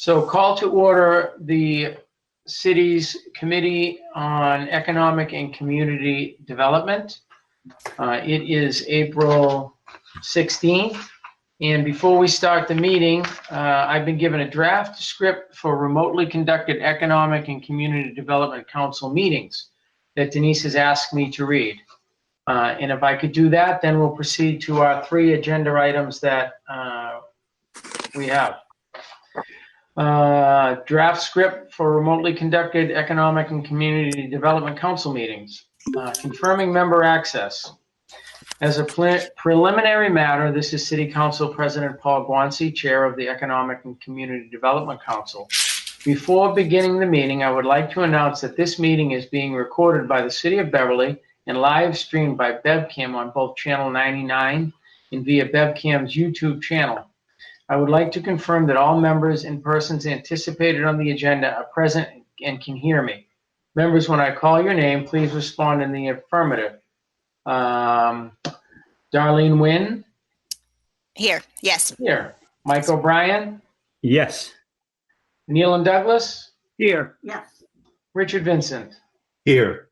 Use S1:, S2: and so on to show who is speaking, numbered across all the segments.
S1: So call to order the city's Committee on Economic and Community Development. It is April 16th. And before we start the meeting, I've been given a draft script for remotely conducted Economic and Community Development Council meetings that Denise has asked me to read. And if I could do that, then we'll proceed to our 3 agenda items that we have. Draft script for remotely conducted Economic and Community Development Council meetings. Confirming member access. As a preliminary matter, this is City Council President Paul Guanci, Chair of the Economic and Community Development Council. Before beginning the meeting, I would like to announce that this meeting is being recorded by the City of Beverly and live streamed by BevCam on both Channel 99 and via BevCam's YouTube channel. I would like to confirm that all members and persons anticipated on the agenda are present and can hear me. Members, when I call your name, please respond in the affirmative. Darlene Wynn?
S2: Here, yes.
S1: Here. Mike O'Brien?
S3: Yes.
S1: Neil and Douglas?
S4: Here. Yes.
S1: Richard Vincent?
S3: Here.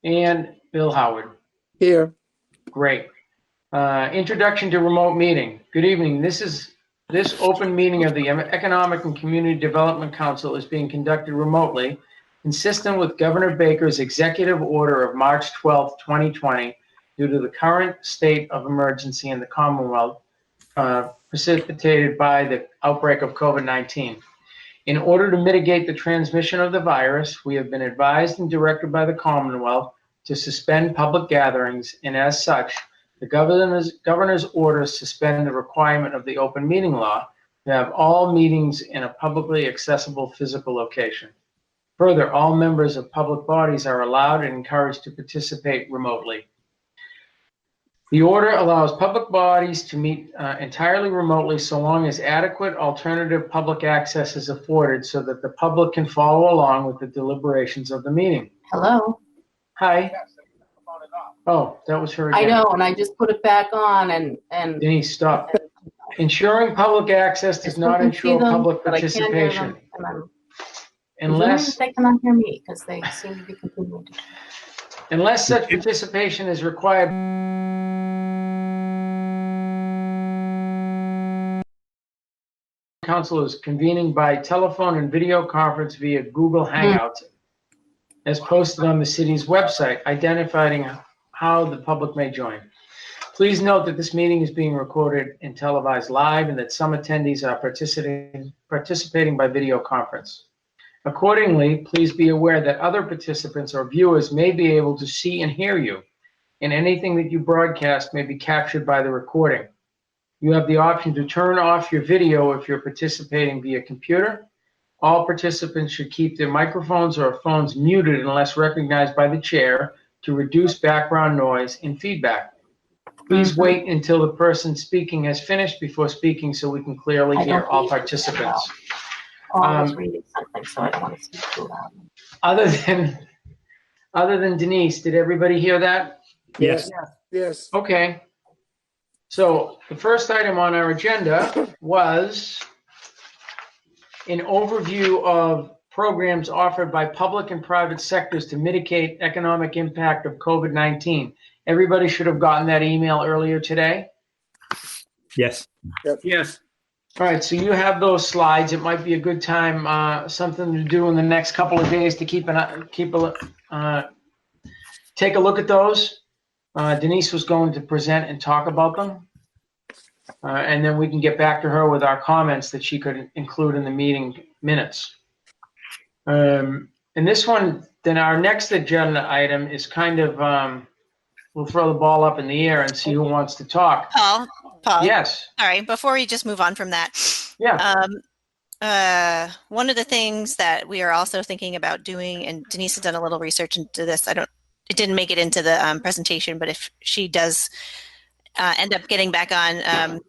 S1: And Bill Howard?
S4: Here.
S1: Great. Introduction to remote meeting. Good evening. This open meeting of the Economic and Community Development Council is being conducted remotely, consistent with Governor Baker's executive order of March 12, 2020, due to the current state of emergency in the Commonwealth precipitated by the outbreak of COVID-19. In order to mitigate the transmission of the virus, we have been advised and directed by the Commonwealth to suspend public gatherings, and as such, the governor's orders suspend the requirement of the open meeting law to have all meetings in a publicly accessible physical location. Further, all members of public bodies are allowed and encouraged to participate remotely. The order allows public bodies to meet entirely remotely so long as adequate alternative public access is afforded so that the public can follow along with the deliberations of the meeting.
S5: Hello.
S1: Hi. Oh, that was her again.
S5: I know, and I just put it back on and
S1: Denise, stop. Ensuring public access does not ensure public participation. Unless
S5: they cannot hear me because they seem to be continuing to.
S1: Unless such participation is required. Council is convening by telephone and video conference via Google Hangouts as posted on the city's website, identifying how the public may join. Please note that this meeting is being recorded and televised live and that some attendees are participating by video conference. Accordingly, please be aware that other participants or viewers may be able to see and hear you, and anything that you broadcast may be captured by the recording. You have the option to turn off your video if you're participating via computer. All participants should keep their microphones or phones muted unless recognized by the chair to reduce background noise and feedback. Please wait until the person speaking has finished before speaking so we can clearly hear all participants.
S5: I was reading something, so I don't want to speak too loud.
S1: Other than Denise, did everybody hear that?
S3: Yes.
S4: Yes.
S1: Okay. So the first item on our agenda was an overview of programs offered by public and private sectors to mitigate economic impact of COVID-19. Everybody should have gotten that email earlier today.
S3: Yes.
S4: Yep.
S1: Yes. All right, so you have those slides. It might be a good time, something to do in the next couple of days to take a look at those. Denise was going to present and talk about them. And then we can get back to her with our comments that she could include in the meeting minutes. And this one, then our next agenda item is kind of, we'll throw the ball up in the air and see who wants to talk.
S2: Paul.
S1: Yes.
S2: All right. Before we just move on from that.
S1: Yeah.
S2: One of the things that we are also thinking about doing, and Denise has done a little research into this. It didn't make it into the presentation, but if she does end up getting back on,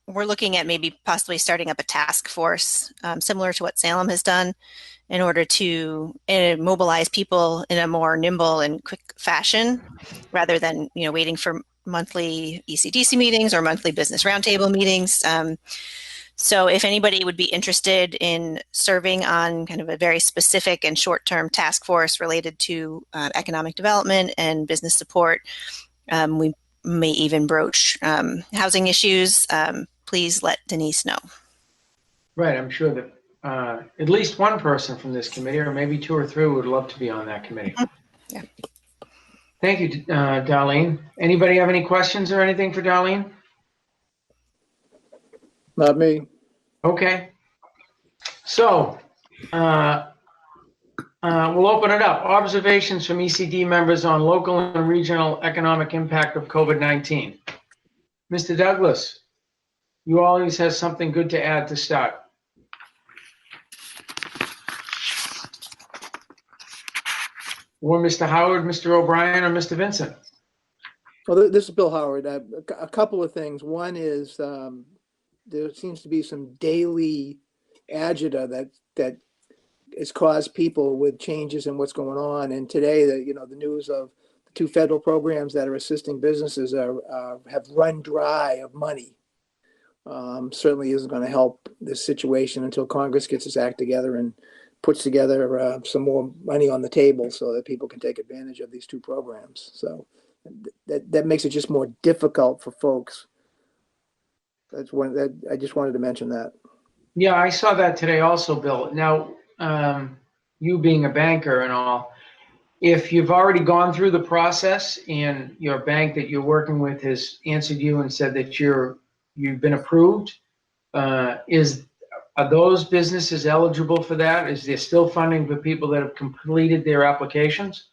S2: we're looking at maybe possibly starting up a task force similar to what Salem has done in order to mobilize people in a more nimble and quick fashion rather than, waiting for monthly ECDC meetings or monthly business roundtable meetings. So if anybody would be interested in serving on kind of a very specific and short-term task force related to economic development and business support, we may even broach housing issues, please let Denise know.
S1: Right, I'm sure that at least one person from this committee, or maybe two or three, would love to be on that committee.
S2: Yeah.
S1: Thank you, Darlene. Anybody have any questions or anything for Darlene?
S4: Not me.
S1: Okay. So we'll open it up. Observations from ECD members on local and regional economic impact of COVID-19. Mr. Douglas, you always have something good to add to start. Or Mr. Howard, Mr. O'Brien, or Mr. Vincent?
S4: Well, this is Bill Howard. A couple of things. One is there seems to be some daily agita that has caused people with changes in what's going on. And today, the news of the two federal programs that are assisting businesses have run dry of money. Certainly isn't going to help this situation until Congress gets its act together and puts together some more money on the table so that people can take advantage of these two programs. So that makes it just more difficult for folks. That's one that I just wanted to mention that.
S1: Yeah, I saw that today also, Bill. Now, you being a banker and all, if you've already gone through the process and your bank that you're working with has answered you and said that you've been approved, are those businesses eligible for that? Is there still funding for people that have completed their applications?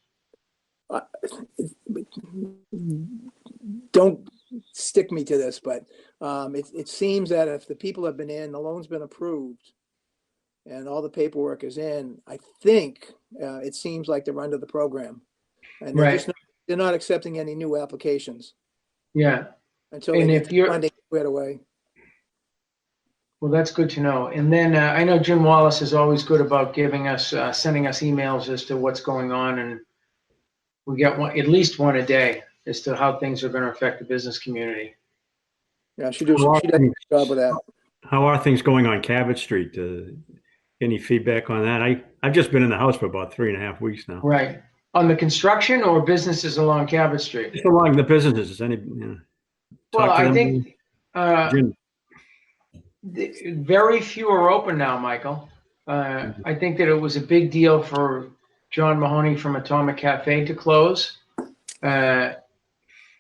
S4: Don't stick me to this, but it seems that if the people have been in, the loan's been approved, and all the paperwork is in, I think it seems like they're under the program, and they're not accepting any new applications.
S1: Yeah.
S4: Until they get the funding squared away.
S1: Well, that's good to know. And then I know Jim Wallace is always good about giving us, sending us emails as to what's going on, and we get at least one a day as to how things are going to affect the business community.
S4: Yeah, she does a good job with that.
S3: How are things going on Cabot Street? Any feedback on that? I've just been in the house for about 3.5 weeks now.
S1: Right. On the construction or businesses along Cabot Street?
S3: Just along the businesses.
S1: Well, I think very few are open now, Michael. I think that it was a big deal for John Mahoney from Atomic Cafe to close.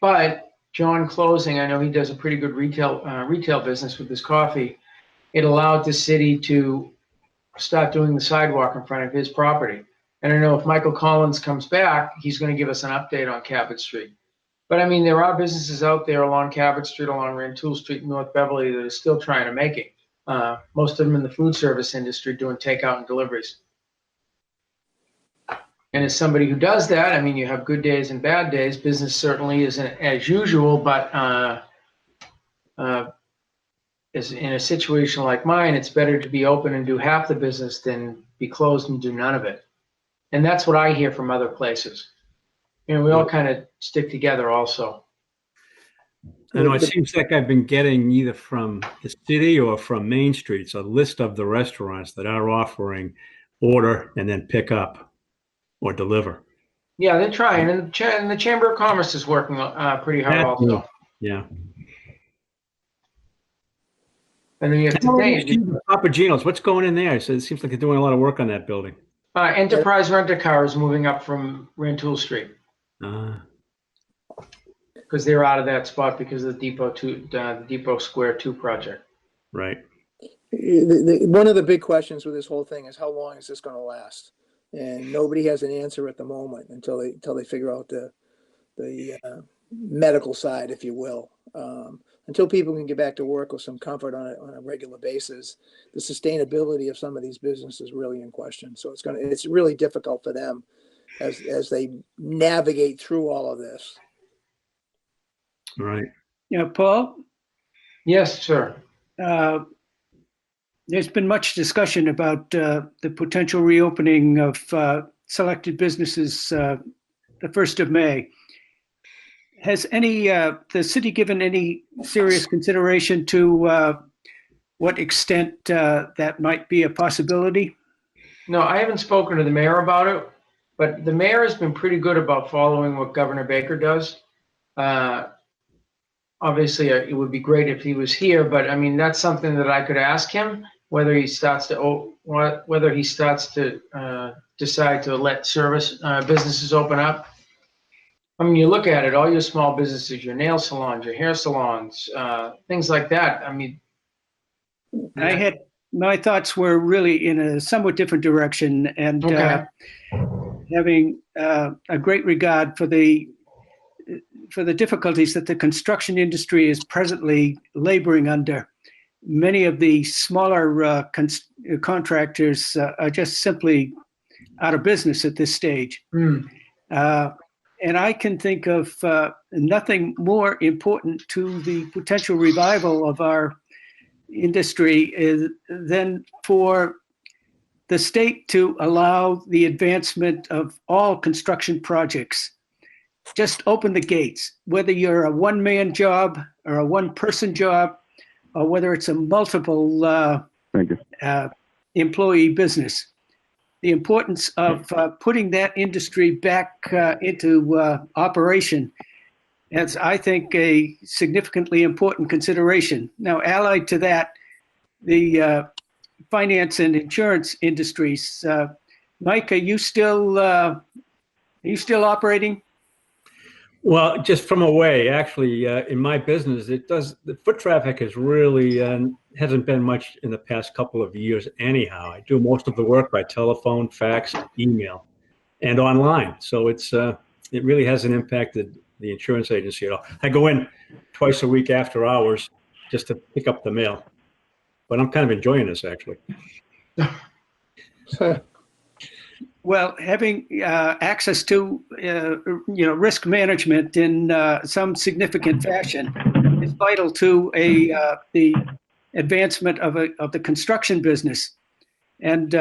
S1: But John closing, I know he does a pretty good retail business with his coffee. It allowed the city to start doing the sidewalk in front of his property. And I know if Michael Collins comes back, he's going to give us an update on Cabot Street. But I mean, there are businesses out there along Cabot Street, along Rantoul Street, North Beverly, that are still trying to make it. Most of them in the food service industry doing takeout and deliveries. And as somebody who does that, I mean, you have good days and bad days. Business certainly isn't as usual, but as in a situation like mine, it's better to be open and do half the business than be closed and do none of it. And that's what I hear from other places. We all kind of stick together also.
S3: I know it seems like I've been getting either from the city or from Main Streets a list of the restaurants that are offering order and then pick up or deliver.
S1: Yeah, they're trying. And the Chamber of Commerce is working pretty hard also.
S3: Yeah.
S1: And then you have today.
S3: Papa Gino's, what's going in there? So it seems like they're doing a lot of work on that building.
S1: Enterprise Rent-A-Car is moving up from Rantoul Street. Because they're out of that spot because of the Depot Square 2 project.
S3: Right.
S4: One of the big questions with this whole thing is how long is this going to last? And nobody has an answer at the moment until they figure out the medical side, if you will. Until people can get back to work with some comfort on a regular basis, the sustainability of some of these businesses is really in question. So it's really difficult for them as they navigate through all of this.
S3: Right.
S6: Yeah, Paul?
S1: Yes, sir.
S6: There's been much discussion about the potential reopening of selected businesses the 1st of May. Has the city given any serious consideration to what extent that might be a possibility?
S1: No, I haven't spoken to the mayor about it, but the mayor has been pretty good about following what Governor Baker does. Obviously, it would be great if he was here, but I mean, that's something that I could ask him, whether he starts to decide to let service businesses open up. I mean, you look at it, all your small businesses, your nail salons, your hair salons, things like that. I mean,
S6: My thoughts were really in a somewhat different direction, and
S1: okay.
S6: Having a great regard for the difficulties that the construction industry is presently laboring under. Many of the smaller contractors are just simply out of business at this stage. And I can think of nothing more important to the potential revival of our industry than for the state to allow the advancement of all construction projects. Just open the gates, whether you're a one-man job or a one-person job, or whether it's a multiple employee business. The importance of putting that industry back into operation is, I think, a significantly important consideration. Now, allied to that, the finance and insurance industries. Mike, are you still operating?
S3: Well, just from away, actually, in my business, the foot traffic has really hasn't been much in the past couple of years anyhow. I do most of the work by telephone, fax, email, and online. So it really hasn't impacted the insurance agency at all. I go in twice a week after hours just to pick up the mail, but I'm kind of enjoying this, actually.
S6: Well, having access to risk management in some significant fashion is vital to the advancement of the construction business, and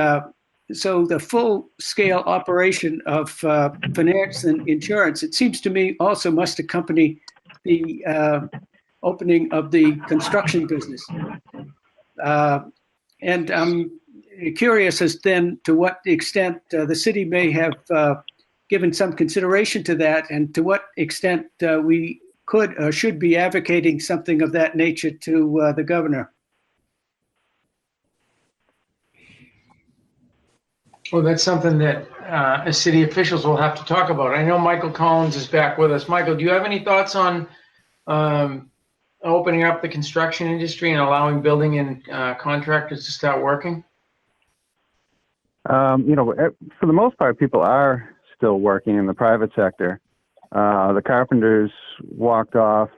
S6: so the full-scale operation of finance and insurance, it seems to me, also must accompany the opening of the construction business, and I'm curious as then to what extent the city may have given some consideration to that, and to what extent we could or should be advocating something of that nature to the governor.
S1: Well, that's something that as city officials will have to talk about. I know Michael Collins is back with us. Michael, do you have any thoughts on opening up the construction industry and allowing building and contractors to start working?
S7: For the most part, people are still working in the private sector. The carpenters walked off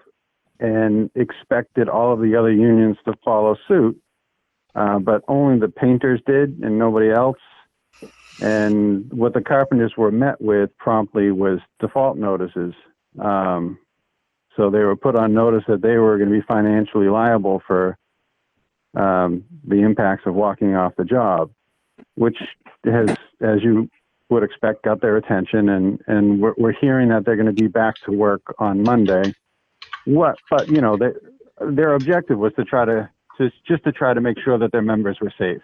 S7: and expected all of the other unions to follow suit, but only the painters did and nobody else. And what the carpenters were met with promptly was default notices. So they were put on notice that they were going to be financially liable for the impacts of walking off the job, which has, as you would expect, got their attention. And we're hearing that they're going to be back to work on Monday. But their objective was to try to make sure that their members were safe.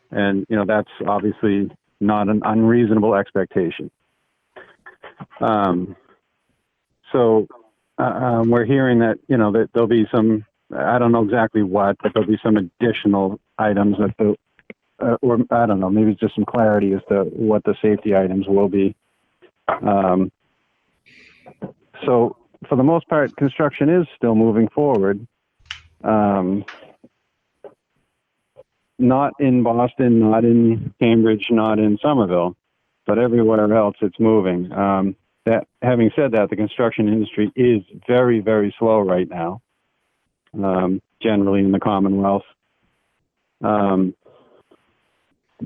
S7: And, that's obviously not an unreasonable expectation. So we're hearing that, that there'll be some, I don't know exactly what, but there'll be some additional items that or I don't know, maybe just some clarity as to what the safety items will be. So for the most part, construction is still moving forward. Not in Boston, not in Cambridge, not in Somerville, but everywhere else it's moving. Having said that, the construction industry is very, very slow right now, generally in the Commonwealth.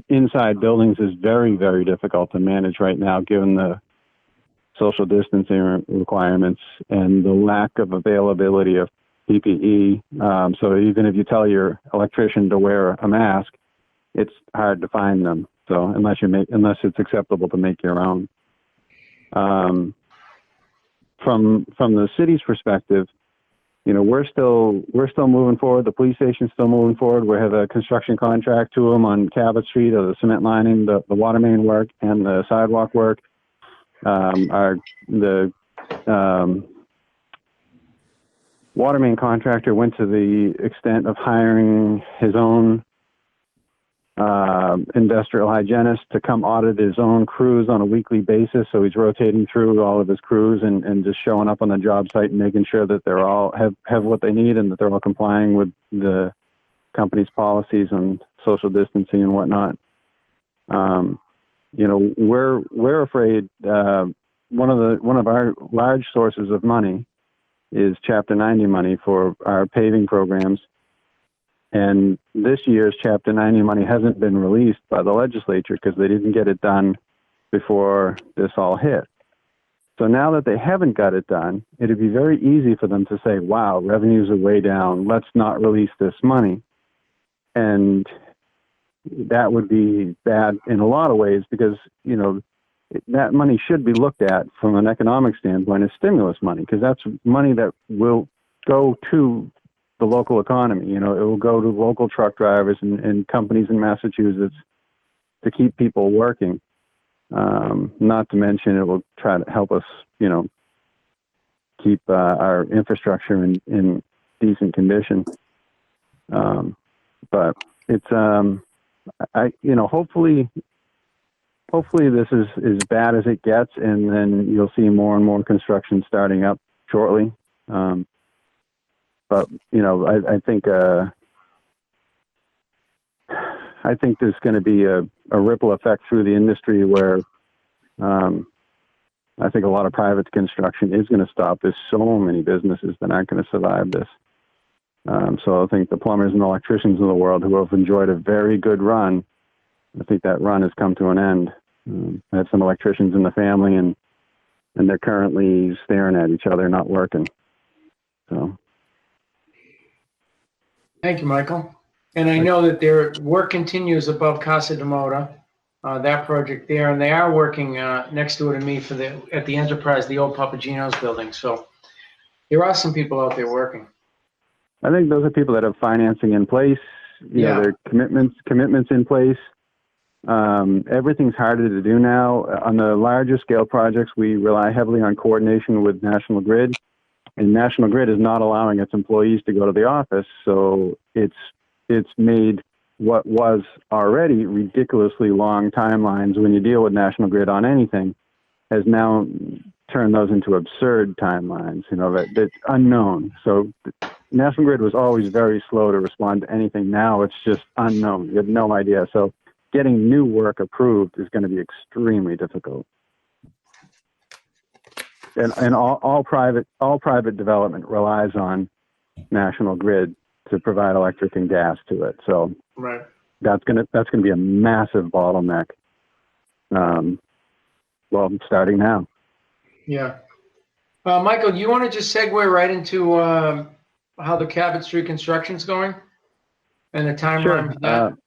S7: Inside buildings is very, very difficult to manage right now, given the social distancing requirements and the lack of availability of PPE. So even if you tell your electrician to wear a mask, it's hard to find them. So unless it's acceptable to make your own. From the city's perspective, we're still moving forward. The police station's still moving forward. We have a construction contract to them on Cabot Street of the cement lining, the water main work, and the sidewalk work. The water main contractor went to the extent of hiring his own industrial hygienist to come audit his own crews on a weekly basis. So he's rotating through all of his crews and just showing up on the job site and making sure that they're all have what they need and that they're all complying with the company's policies on social distancing and whatnot. We're afraid one of our large sources of money is Chapter 90 money for our paving programs. And this year's Chapter 90 money hasn't been released by the legislature because they didn't get it done before this all hit. So now that they haven't got it done, it'd be very easy for them to say, wow, revenues are way down. Let's not release this money. And that would be bad in a lot of ways because, that money should be looked at from an economic standpoint as stimulus money because that's money that will go to the local economy. It will go to local truck drivers and companies in Massachusetts to keep people working. Not to mention it will try to help us, keep our infrastructure in decent condition. But it's, hopefully this is as bad as it gets, and then you'll see more and more construction starting up shortly. But I think there's going to be a ripple effect through the industry where I think a lot of private construction is going to stop. There's so many businesses that aren't going to survive this. So I think the plumbers and electricians in the world who have enjoyed a very good run, I think that run has come to an end. I have some electricians in the family, and they're currently staring at each other, not working. So.
S1: Thank you, Michael. And I know that their work continues above Casa de Moda, that project there, and they are working next door to me at the Enterprise, the old Papagino's building. So there are some people out there working.
S7: I think those are people that have financing in place. Their commitments in place. Everything's harder to do now. On the larger scale projects, we rely heavily on coordination with National Grid, and National Grid is not allowing its employees to go to the office. So it's made what was already ridiculously long timelines when you deal with National Grid on anything has now turned those into absurd timelines, that's unknown. So National Grid was always very slow to respond to anything. Now it's just unknown. You have no idea. So getting new work approved is going to be extremely difficult. And all private development relies on National Grid to provide electric and gas to it. So
S1: right.
S7: That's gonna be a massive bottleneck. Starting now.
S1: Yeah. Michael, you want to just segue right into how the Cabot Street construction's going and the timeline for that?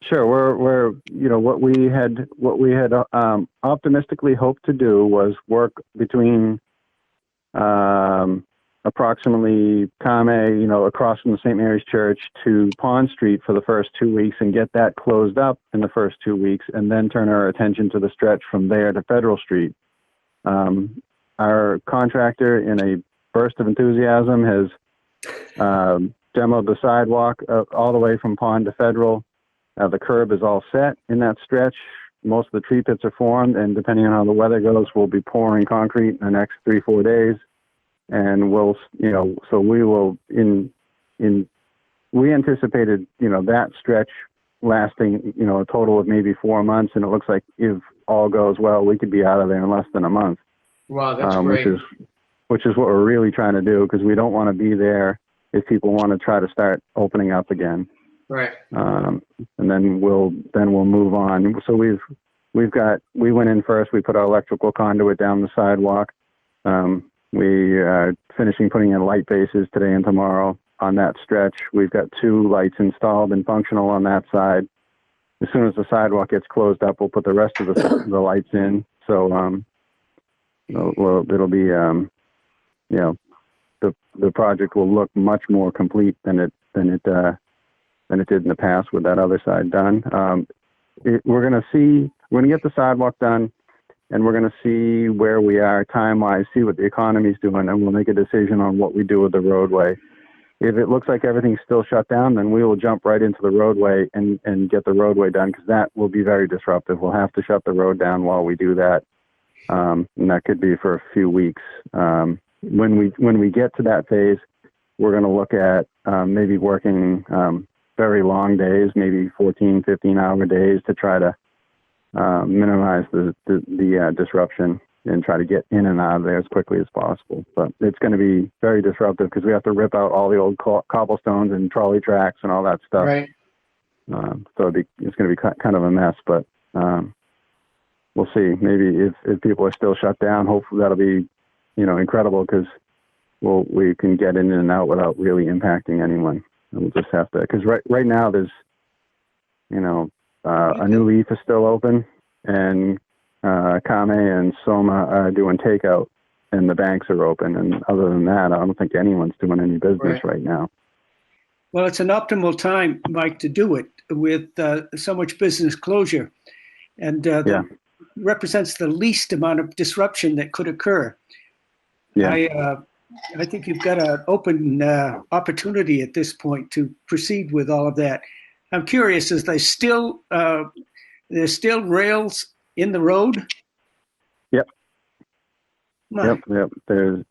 S7: Sure. We're what we had optimistically hoped to do was work between approximately Kame, across from the St. Mary's Church to Pond Street for the first 2 weeks and get that closed up in the first 2 weeks, and then turn our attention to the stretch from there to Federal Street. Our contractor, in a burst of enthusiasm, has demoed the sidewalk all the way from Pond to Federal. The curb is all set in that stretch. Most of the tree pits are formed, and depending on how the weather goes, we'll be pouring concrete in the next 3-4 days. And so we will we anticipated, that stretch lasting, a total of maybe 4 months. And it looks like if all goes well, we could be out of there in less than a month.
S1: Wow, that's great.
S7: Which is what we're really trying to do, because we don't want to be there if people want to try to start opening up again.
S1: Right.
S7: And then we'll move on. So we went in first. We put our electrical conduit down the sidewalk. We are finishing putting in light bases today and tomorrow on that stretch. We've got 2 lights installed and functional on that side. As soon as the sidewalk gets closed up, we'll put the rest of the lights in. So it'll be, the the project will look much more complete than it did in the past with that other side done. We're going to get the sidewalk done, and we're going to see where we are time-wise, see what the economy's doing, and we'll make a decision on what we do with the roadway. If it looks like everything's still shut down, then we will jump right into the roadway and get the roadway done, because that will be very disruptive. We'll have to shut the road down while we do that, and that could be for a few weeks. When we get to that phase, we're going to look at maybe working very long days, maybe 14, 15-hour days, to try to minimize the disruption and try to get in and out of there as quickly as possible. But it's going to be very disruptive because we have to rip out all the old cobblestones and trolley tracks and all that stuff.
S1: Right.
S7: So it's going to be kind of a mess, but we'll see. Maybe if people are still shut down, hopefully that'll be, incredible, because we can get in and out without really impacting anyone. And we'll just have to, because right now there's, a New Leaf is still open, and Kame and Soma are doing takeout, and the banks are open. And other than that, I don't think anyone's doing any business right now.
S6: Well, it's an optimal time, Mike, to do it with so much business closure, and that represents the least amount of disruption that could occur. Yeah. I think you've got an open opportunity at this point to proceed with all of that. I'm curious, is there's still rails in the road?
S7: Yep. Yep. There's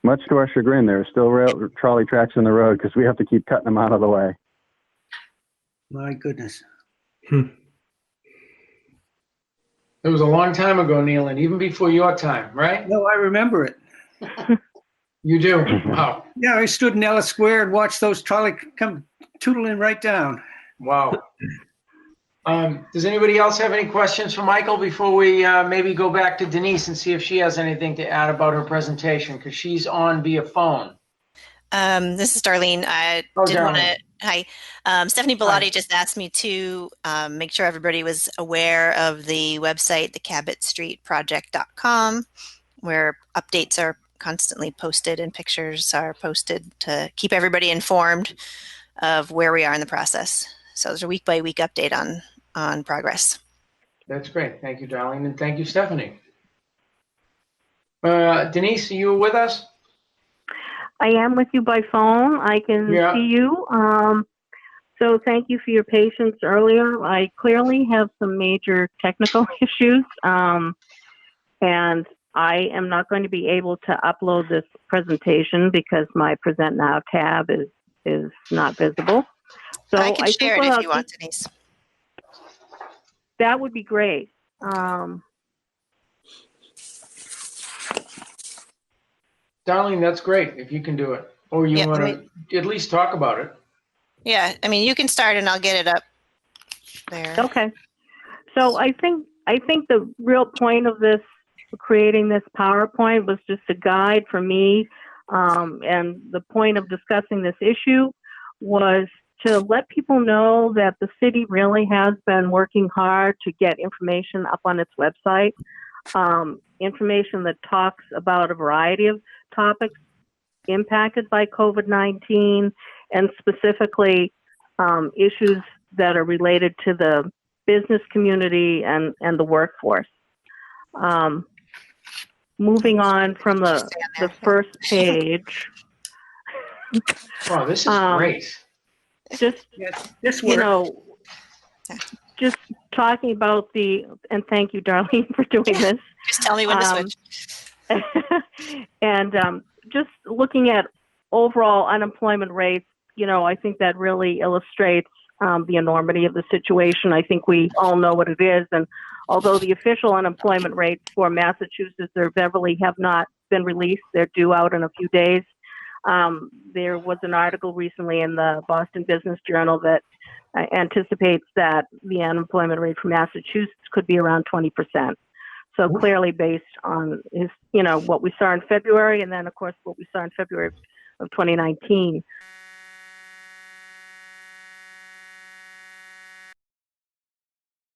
S7: much to our chagrin, there are still trolley tracks in the road because we have to keep cutting them out of the way.
S6: My goodness.
S1: It was a long time ago, Neil, and even before your time, right?
S6: No, I remember it.
S1: You do? Wow.
S6: Yeah, I stood in Ellis Square and watched those trolley come tootling right down.
S1: Wow. Does anybody else have any questions for Michael before we maybe go back to Denise and see if she has anything to add about her presentation, because she's on via phone.
S2: This is Darlene. I did want to. Hi. Stephanie Bellotti just asked me to make sure everybody was aware of the website, theCabotStreetProject.com, where updates are constantly posted and pictures are posted to keep everybody informed of where we are in the process. So there's a week-by-week update on progress.
S1: That's great. Thank you, Darlene, and thank you, Stephanie. Denise, are you with us?
S5: I am with you by phone. I can see you. So thank you for your patience earlier. I clearly have some major technical issues, and I am not going to be able to upload this presentation because my Present Now tab is not visible. So
S2: I can share it if you want, Denise.
S5: That would be great.
S1: Darlene, that's great if you can do it. Or you want to at least talk about it.
S2: Yeah, I mean, you can start and I'll get it up there.
S5: Okay. So I think the real point of this, creating this PowerPoint, was just a guide for me. And the point of discussing this issue was to let people know that the city really has been working hard to get information up on its website, information that talks about a variety of topics impacted by COVID-19, and specifically issues that are related to the business community and the workforce. Moving on from the first page.
S1: Wow, this is great.
S5: Just, just talking about and thank you, Darlene, for doing this.
S2: Just tell me when to switch.
S5: And just looking at overall unemployment rates, I think that really illustrates the enormity of the situation. I think we all know what it is. And although the official unemployment rates for Massachusetts or Beverly have not been released, they're due out in a few days. There was an article recently in the Boston Business Journal that anticipates that the unemployment rate for Massachusetts could be around 20%. So clearly based on what we saw in February, and then of course what we saw in February of 2019.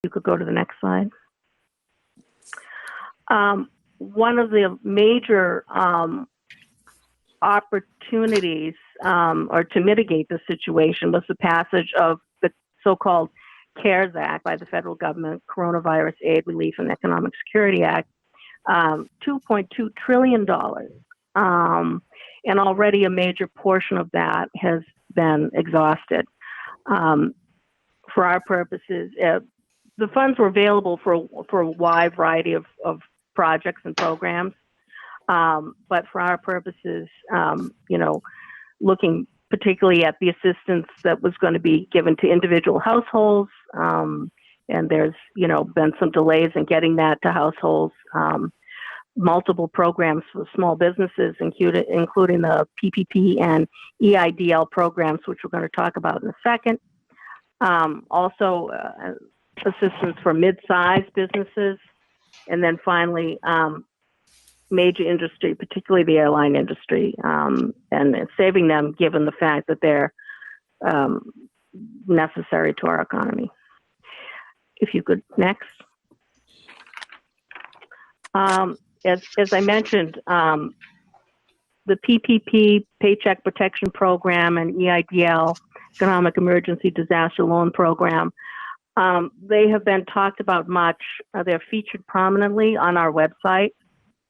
S5: You could go to the next slide. One of the major opportunities or to mitigate the situation was the passage of the so-called CARES Act by the federal government, Coronavirus Aid, Relief, and Economic Security Act, $2.2 trillion. And already a major portion of that has been exhausted. For our purposes, the funds were available for a wide variety of projects and programs. But for our purposes, looking particularly at the assistance that was going to be given to individual households, and there's, been some delays in getting that to households. Multiple programs for small businesses, including the PPP and EIDL programs, which we're going to talk about in a second. Also, assistance for mid-sized businesses. And then finally, major industry, particularly the airline industry, and saving them given the fact that they're necessary to our economy. If you could, next. As I mentioned, the PPP, Paycheck Protection Program, and EIDL, Economic Emergency Disaster Loan Program, they have been talked about much. They're featured prominently on our website.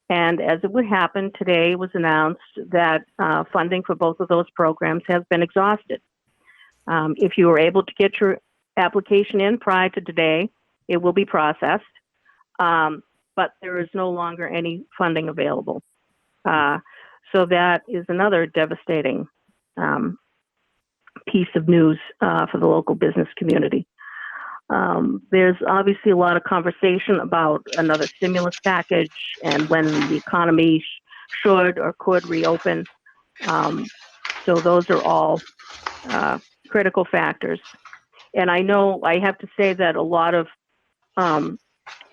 S5: And as it would happen, today was announced that funding for both of those programs has been exhausted. If you were able to get your application in prior to today, it will be processed. But there is no longer any funding available. So that is another devastating piece of news for the local business community. There's obviously a lot of conversation about another stimulus package and when the economy should or could reopen. So those are all critical factors. And I know I have to say that a lot of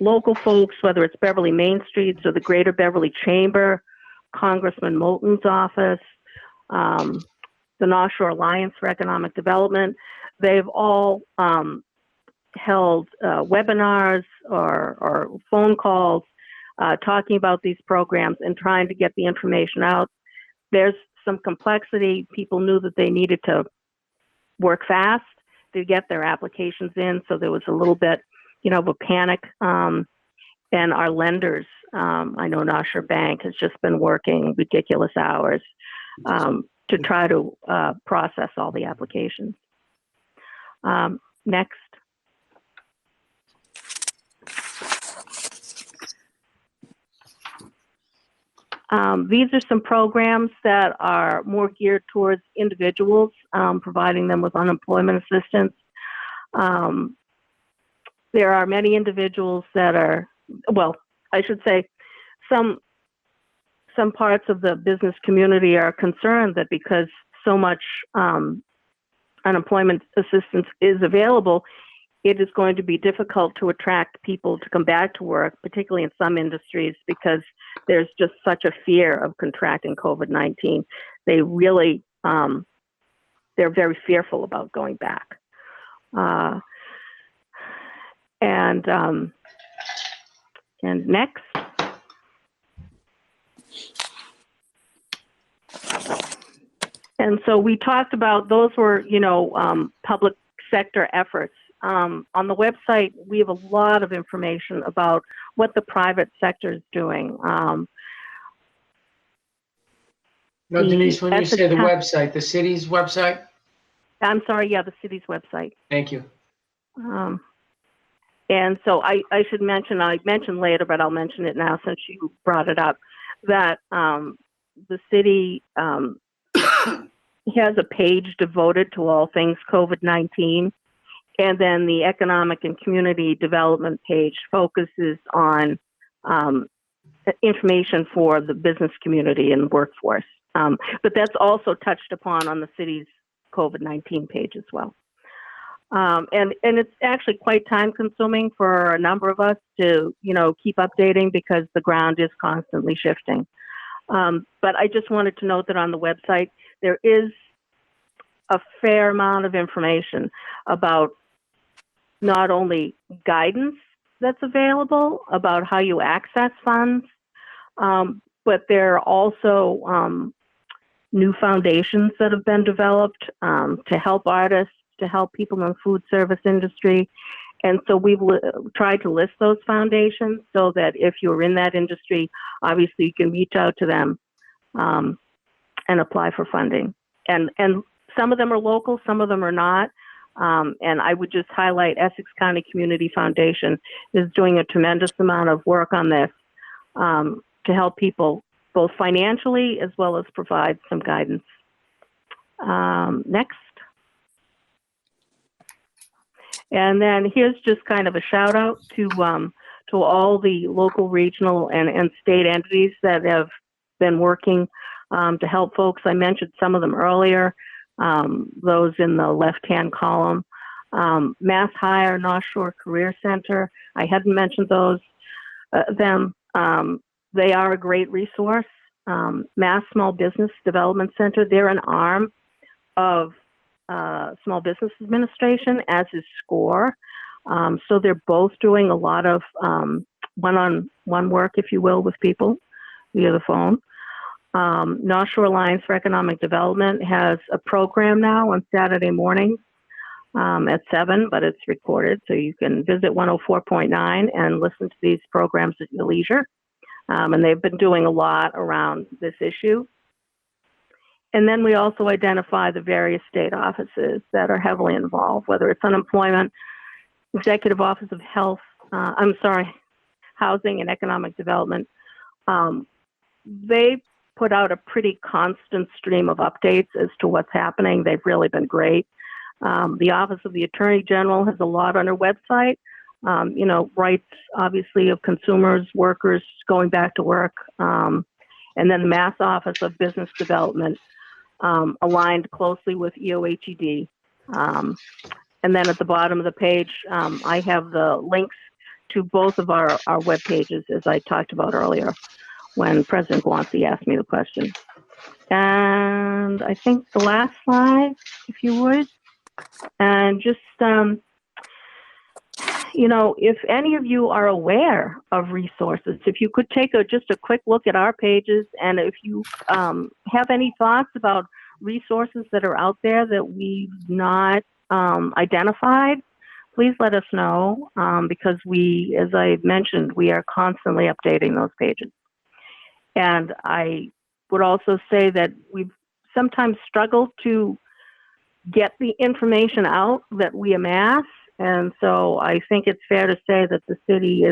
S5: local folks, whether it's Beverly Main Streets or the Greater Beverly Chamber, Congressman Moulton's office, the North Shore Alliance for Economic Development, they've all held webinars or phone calls talking about these programs and trying to get the information out. There's some complexity. People knew that they needed to work fast to get their applications in, so there was a little bit of a panic. And our lenders, I know North Shore Bank has just been working ridiculous hours to try to process all the applications. Next. These are some programs that are more geared towards individuals, providing them with unemployment assistance. There are many individuals that are, well, I should say some parts of the business community are concerned that because so much unemployment assistance is available, it is going to be difficult to attract people to come back to work, particularly in some industries, because there's just such a fear of contracting COVID-19. They really, they're very fearful about going back. And next. And so we talked about those were, public sector efforts. On the website, we have a lot of information about what the private sector is doing.
S1: No, Denise, when you say the website, the city's website?
S5: I'm sorry, yeah, the city's website.
S1: Thank you.
S5: And so I should mention, I mentioned later, but I'll mention it now since you brought it up, that the city has a page devoted to all things COVID-19. And then the economic and community development page focuses on information for the business community and workforce. But that's also touched upon on the city's COVID-19 page as well. And it's actually quite time consuming for a number of us to, keep updating because the ground is constantly shifting. But I just wanted to note that on the website, there is a fair amount of information about not only guidance that's available about how you access funds, but there are also new foundations that have been developed to help artists, to help people in the food service industry. And so we've tried to list those foundations so that if you're in that industry, obviously you can reach out to them and apply for funding. And some of them are local, some of them are not. And I would just highlight Essex County Community Foundation is doing a tremendous amount of work on this to help people both financially as well as provide some guidance. Next. And then here's just kind of a shout out to all the local, regional, and state entities that have been working to help folks. I mentioned some of them earlier, those in the left-hand column. Mass Hire, North Shore Career Center, I hadn't mentioned them. They are a great resource. Mass Small Business Development Center, they're an arm of Small Business Administration, as is SCORE. So they're both doing a lot of one-on-one work, if you will, with people via the phone. North Shore Alliance for Economic Development has a program now on Saturday mornings at 7, but it's recorded, so you can visit 104.9 and listen to these programs at your leisure. And they've been doing a lot around this issue. And then we also identify the various state offices that are heavily involved, whether it's unemployment, Executive Office of Health, Housing and Economic Development. They put out a pretty constant stream of updates as to what's happening. They've really been great. The Office of the Attorney General has a lot on their website, rights, obviously, of consumers, workers going back to work. And then the Mass Office of Business Development, aligned closely with EOHED. And then at the bottom of the page, I have the links to both of our web pages, as I talked about earlier when President Guanci asked me the question. And I think the last slide, if you would, and just, if any of you are aware of resources, if you could take just a quick look at our pages, and if you have any thoughts about resources that are out there that we've not identified, please let us know, because we, as I mentioned, we are constantly updating those pages. And I would also say that we've sometimes struggled to get the information out that we amass. And so I think it's fair to say that the city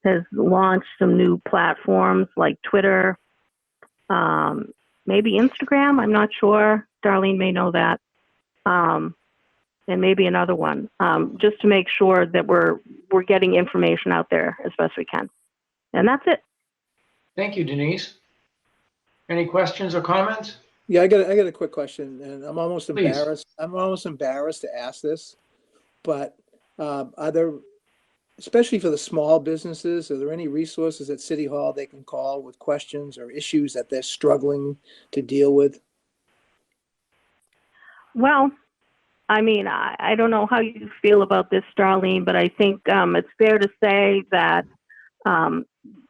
S5: has launched some new platforms like Twitter, maybe Instagram, I'm not sure. Darlene may know that. And maybe another one, just to make sure that we're getting information out there as best we can. And that's it.
S1: Thank you, Denise. Any questions or comments?
S4: Yeah, I got a quick question, and I'm almost
S1: Please.
S4: embarrassed. I'm almost embarrassed to ask this, but are there, especially for the small businesses, are there any resources at City Hall they can call with questions or issues that they're struggling to deal with?
S5: Well, I mean, I don't know how you feel about this, Darlene, but I think it's fair to say that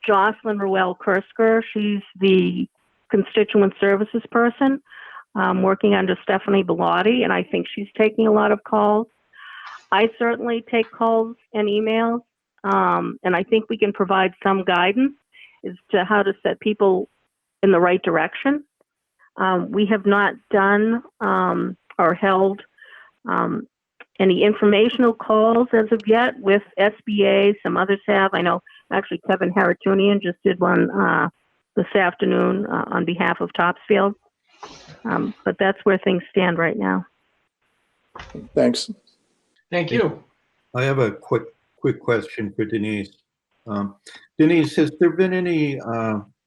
S5: Jocelyn Ruel-Kursker, she's the constituent services person working under Stephanie Bellotti, and I think she's taking a lot of calls. I certainly take calls and emails, and I think we can provide some guidance as to how to set people in the right direction. We have not done or held any informational calls as of yet with SBA. Some others have. I know actually Kevin Haratunian just did one this afternoon on behalf of Topsfield. But that's where things stand right now.
S4: Thanks.
S1: Thank you.
S8: I have a quick question for Denise. Denise, has there been any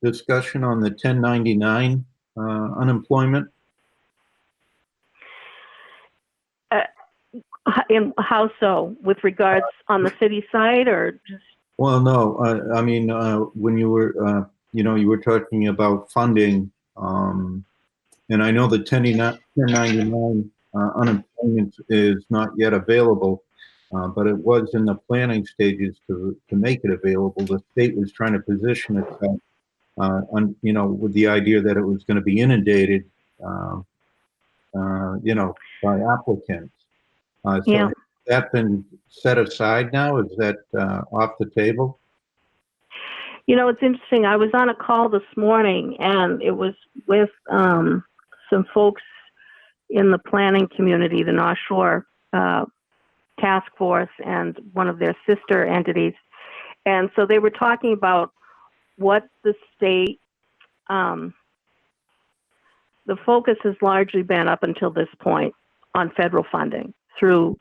S8: discussion on the 1099 unemployment?
S5: In how so? With regards on the city side, or just? Well,
S8: no. I mean, when you were, you were talking about funding, and I know the 1099 unemployment is not yet available, but it was in the planning stages to make it available. The state was trying to position itself, with the idea that it was going to be inundated by applicants. So
S5: Yeah.
S8: has that been set aside now? Is that off the table?
S5: It's interesting. I was on a call this morning, and it was with some folks in the planning community, the North Shore Task Force, and one of their sister entities. And so they were talking about what the state, the focus has largely been up until this point on federal funding through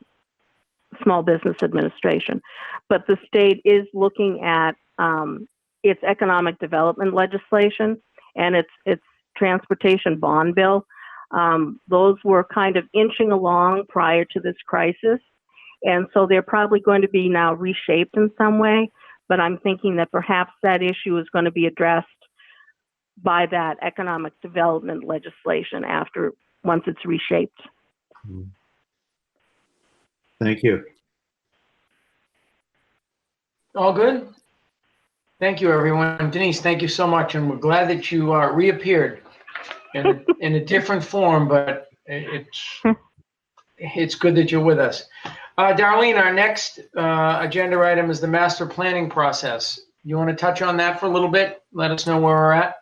S5: Small Business Administration. But the state is looking at its economic development legislation and its transportation bond bill. Those were kind of inching along prior to this crisis. And so they're probably going to be now reshaped in some way. But I'm thinking that perhaps that issue is going to be addressed by that economic development legislation once it's reshaped.
S8: Thank you.
S1: All good? Thank you, everyone. Denise, thank you so much. And we're glad that you reappeared in a different form, but it's good that you're with us. Darlene, our next agenda item is the master planning process. You want to touch on that for a little bit? Let us know where we're at.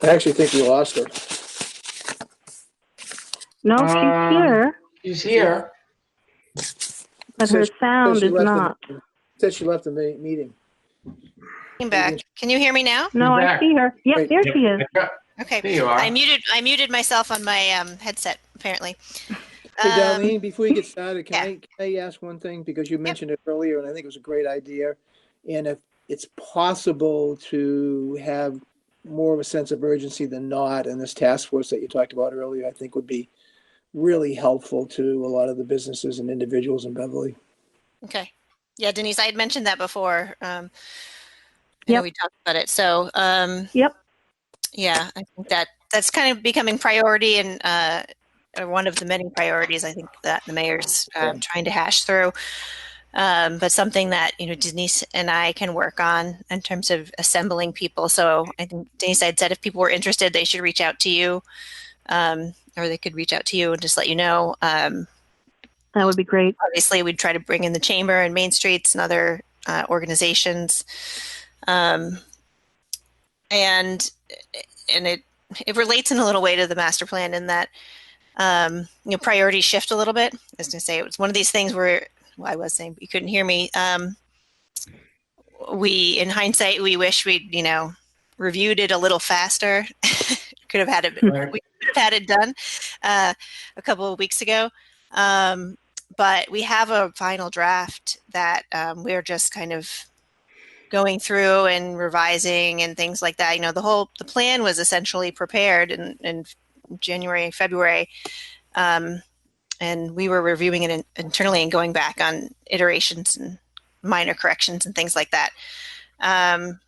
S4: I actually think we lost her.
S5: No, she's here,
S1: She's here.
S5: but her sound is not.
S4: Said she left the meeting.
S2: I'm back. Can you hear me now?
S5: No,
S1: back.
S5: I see her. Yep,
S4: Wait.
S5: there she is.
S2: Okay.
S1: There you are.
S2: I muted myself on my headset, apparently.
S4: Hey, Darlene, before you get started,
S2: yeah.
S4: can I ask one thing? Because you mentioned it earlier, and I think it was a great idea. And if it's possible to have more of a sense of urgency than not, and this task force that you talked about earlier, I think would be really helpful to a lot of the businesses and individuals in Beverly.
S2: Okay. Yeah, Denise, I had mentioned that before. I know
S5: Yep.
S2: we talked about it. So,
S5: Yep.
S2: yeah, I think that's kind of becoming priority and one of the many priorities I think that the mayor's trying to hash through. But something that, Denise and I can work on in terms of assembling people. So I think Denise had said if people were interested, they should reach out to you, or they could reach out to you and just let you know.
S5: That would be great.
S2: Obviously, we'd try to bring in the chamber and Main Streets and other organizations. And it relates in a little way to the master plan in that, priorities shift a little bit. I was going to say, it was one of these things where, I was saying, but you couldn't hear me. In hindsight, we wish we'd, reviewed it a little faster. Could have had it,
S1: Right.
S2: we could have had it done a couple of weeks ago. But we have a final draft that we're just kind of going through and revising and things like that. The plan was essentially prepared in January, February, and we were reviewing it internally and going back on iterations and minor corrections and things like that. And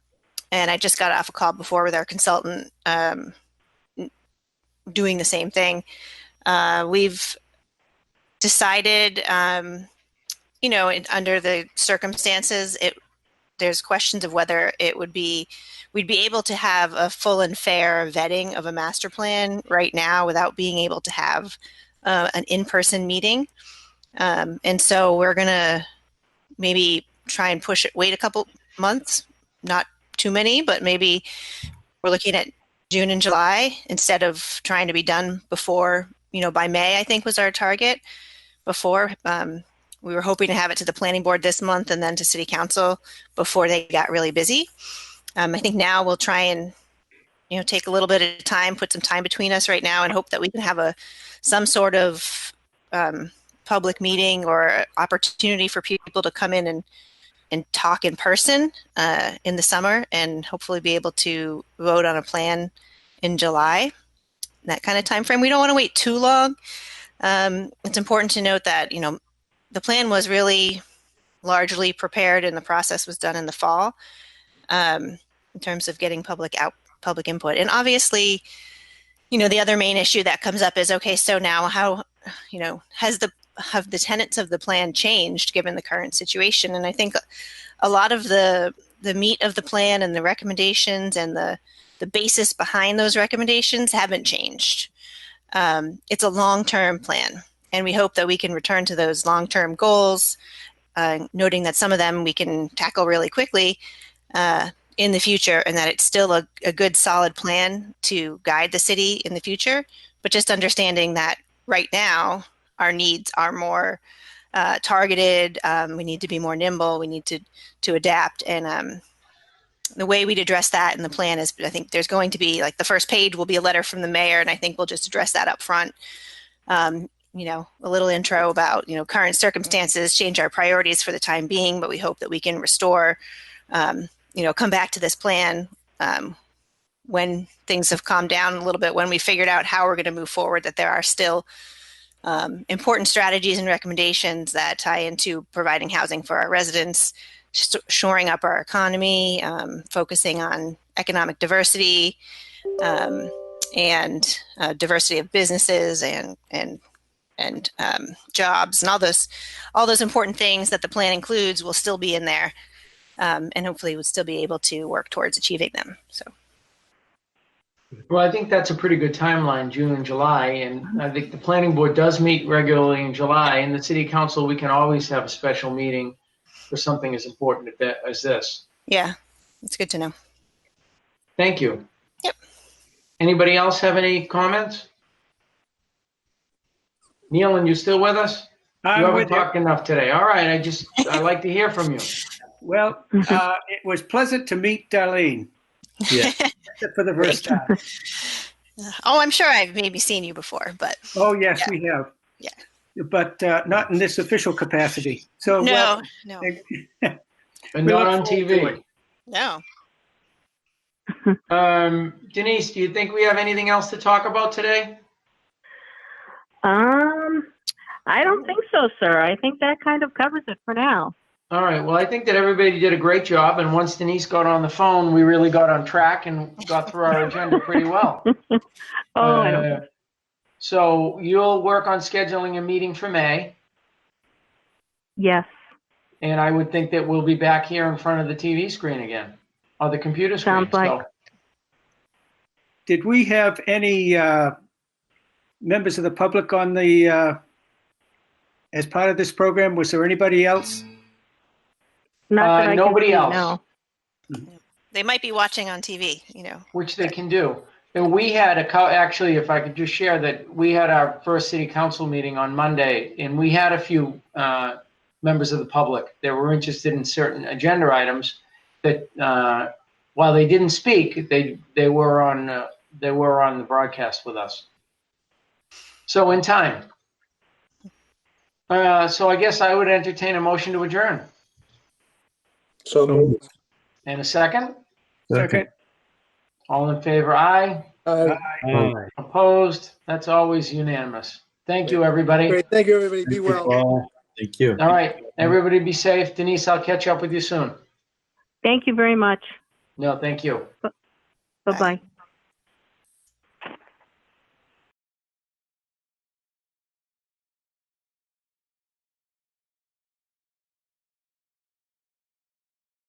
S2: I just got off a call before with our consultant doing the same thing. We've decided, under the circumstances, there's questions of whether we'd be able to have a full and fair vetting of a master plan right now without being able to have an in-person meeting. And so we're going to maybe try and wait a couple months, not too many, but maybe we're looking at June and July instead of trying to be done before, by May, I think was our target before. We were hoping to have it to the planning board this month and then to city council before they got really busy. I think now we'll try and, take a little bit of time, put some time between us right now and hope that we can have some sort of public meeting or opportunity for people to come in and talk in person in the summer and hopefully be able to vote on a plan in July, that kind of time frame. We don't want to wait too long. It's important to note that, the plan was really largely prepared and the process was done in the fall in terms of getting public input. And obviously, the other main issue that comes up is, okay, so now how, have the tenets of the plan changed given the current situation? And I think a lot of the meat of the plan and the recommendations and the the basis behind those recommendations haven't changed. It's a long-term plan, and we hope that we can return to those long-term goals, noting that some of them we can tackle really quickly in the future, and that it's still a good, solid plan to guide the city in the future, but just understanding that right now our needs are more targeted. We need to be more nimble. We need to adapt, and the way we'd address that in the plan is, I think there's going to be, like, the first page will be a letter from the mayor, and I think we'll just address that up front. You know, a little intro about, you know, current circumstances, change our priorities for the time being, but we hope that we can restore, you know, come back to this plan when things have calmed down a little bit, when we figured out how we're going to move forward, that there are still important strategies and recommendations that tie into providing housing for our residents, shoring up our economy, focusing on economic diversity, and diversity of businesses and jobs, and all those important things that the plan includes will still be in there, and hopefully we'll still be able to work towards achieving them. So.
S1: Well, I think that's a pretty good timeline, June and July, and I think the planning board does meet regularly in July, and the city council, we can always have a special meeting for something as important as this.
S2: Yeah, it's good to know.
S1: Thank you.
S2: Yep.
S1: Anybody else have any comments? Neil, and you still with us? You haven't talked enough today. All right, I like to hear from you.
S6: Well, it was pleasant to meet Darlene.
S3: Yeah.
S6: For the first time.
S2: Oh, I'm sure I've maybe seen you before, but.
S6: Oh, yes,
S2: yeah.
S6: we have.
S2: Yeah.
S6: But not in this official capacity. So
S2: no.
S1: And not on TV.
S2: No.
S1: Denise, do you think we have anything else to talk about today?
S5: I don't think so, sir. I think that kind of covers it for now.
S1: All right. Well, I think that everybody did a great job, and once Denise got on the phone, we really got on track and got through our agenda pretty well.
S5: I don't.
S1: So you'll work on scheduling a meeting for May.
S5: Yes.
S1: And I would think that we'll be back here in front of the TV screen again, or the computer screen.
S5: Sounds like.
S1: So.
S6: Did we have any members of the public on the as part of this program? Was there anybody else?
S5: Not that I
S1: nobody
S5: can see,
S1: else.
S5: No.
S2: They might be watching on TV, you know.
S1: Which they can do. And we had actually, if I could just share that, we had our first city council meeting on Monday, and we had a few members of the public that were interested in certain agenda items that, while they didn't speak, they were on the broadcast with us. So in time. So I guess I would entertain a motion to adjourn.
S4: So moved.
S1: And a second?
S6: Okay.
S1: All in favor, aye.
S3: Aye.
S1: Opposed? That's always unanimous. Thank you, everybody.
S4: Great. Thank you, everybody. Be well.
S8: Thank you.
S1: All right. Everybody be safe. Denise, I'll catch up with you soon.
S5: Thank you very much.
S1: No, thank you.
S5: Bye-bye.